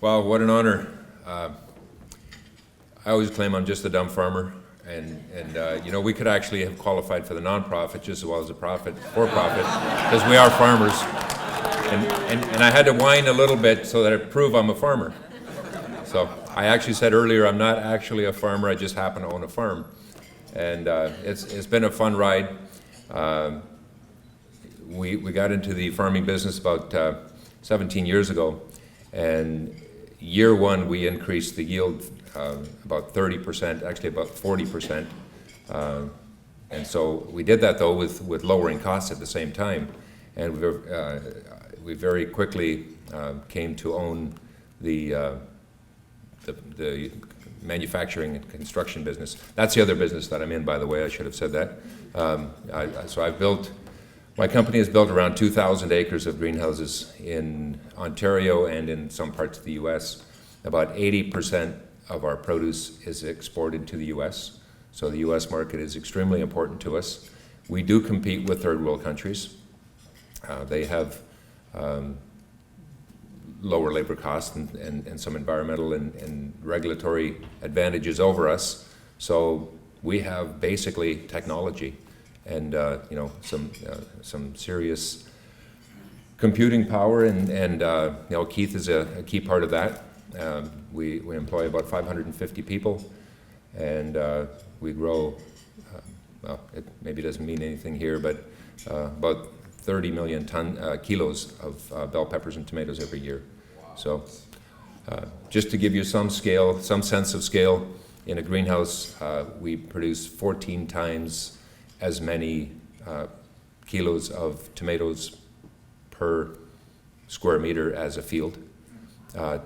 Well, what an honor. I always claim I'm just a dumb farmer, and we could actually have qualified for the nonprofit just as well as the for-profit, because we are farmers. And I had to whine a little bit so that I prove I'm a farmer. So I actually said earlier I'm not actually a farmer, I just happen to own a farm. And it's been a fun ride. We got into the farming business about 17 years ago, and year one we increased the yield about 30%, actually about 40%. And so we did that though with lowering costs at the same time. And we very quickly came to own the manufacturing and construction business. That's the other business that I'm in, by the way. I should have said that. My company has built around 2,000 acres of greenhouses in Ontario and in some parts of the U.S. About 80% of our produce is exported to the U.S., so the U.S. market is extremely important to us. We do compete with third world countries. They have lower labor costs and some environmental and regulatory advantages over us. So we have basically technology and some serious computing power, and Keith is a key part of that. We employ about 550 people, and we grow. It maybe doesn't mean anything here, but about 30 million kilos of bell peppers and tomatoes every year. So just to give you some scale, some sense of scale, in a greenhouse we produce 14 times as many kilos of tomatoes per square meter as a field,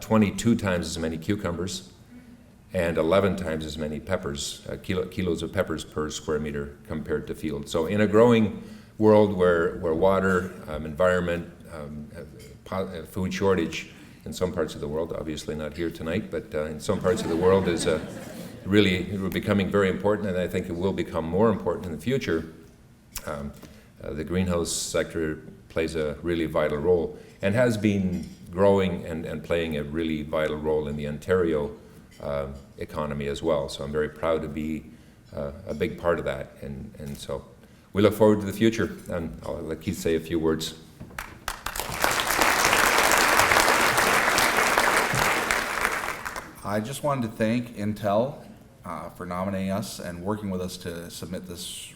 22 times as many cucumbers, and 11 times as many peppers, kilos of peppers per square meter compared to field. So in a growing world where water, environment, food shortage in some parts of the world, obviously not here tonight, but in some parts of the world is really becoming very important, and I think it will become more important in the future. The greenhouse sector plays a really vital role and has been growing and playing a really vital role in the Ontario economy as well. So I'm very proud to be a big part of that, and so we look forward to the future, and I'll let Keith say a few words. I just wanted to thank Intel for nominating us and working with us to submit this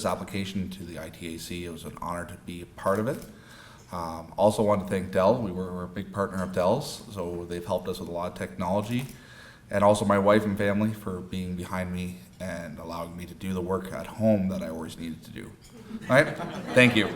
application to the ITAC. It was an honor to be a part of it. Also wanted to thank Dell. We're a big partner of Dell's, so they've helped us with a lot of technology. And also my wife and family for being behind me and allowing me to do the work at home that I always needed to do. All right, thank you.